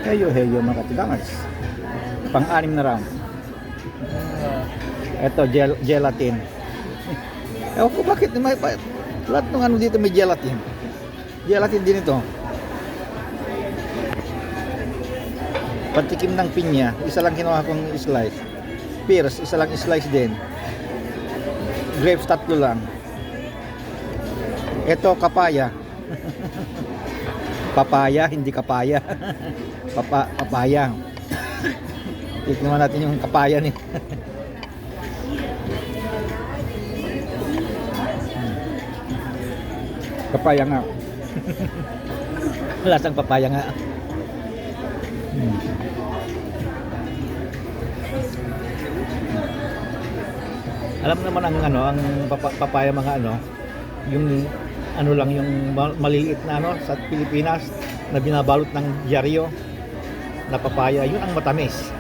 Heyo mga katigangers. Pang-anim na round. Ito, gelatin. Ewan ko bakit lahat ng ano dito may gelatin. Gelatin din ito. Patikim ng pinya, isa lang kinuha kong slice. Pears, isa lang slice din. Grapes, 3 lang. Ito, kapaya. Papaya, hindi kapaya. Papaya. Tignan natin yung kapaya ni. Papaya nga. Lasang papaya nga. Alam naman ang ano, ang papaya mga ano, yung ano lang yung maliliit na ano sa Pilipinas na binabalot ng dyaryo na papaya, yun ang matamis.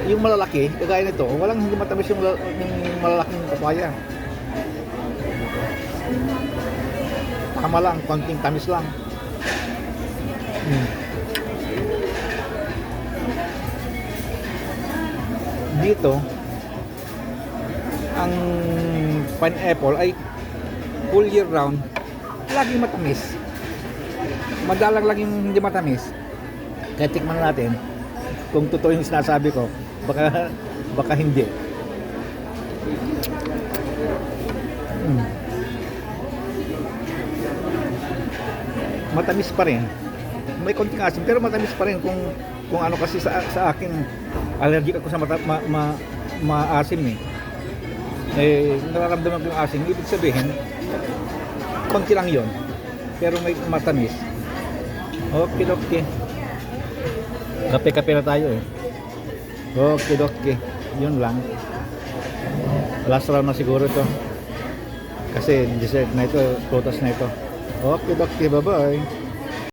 Yung malalaki, kagaya nito, walang hindi matamis yung malalaking papaya. Tama lang, konting tamis lang. Dito, ang pineapple ay full year round, laging matamis. Madalang lang yung hindi matamis. Kaya tikman natin kung totoo yung sinasabi ko. Baka hindi. Matamis pa rin. May konting asim pero matamis pa rin kung ano kasi sa akin allergic ako sa maasim eh. Nararamdaman ko yung asim. Ibig sabihin konti lang yon pero may matamis. Okay. Kape-kape na tayo eh. Okay. Yun lang. Last round na siguro ito. Kasi dessert na ito, prutas na ito. Okay, bye-bye.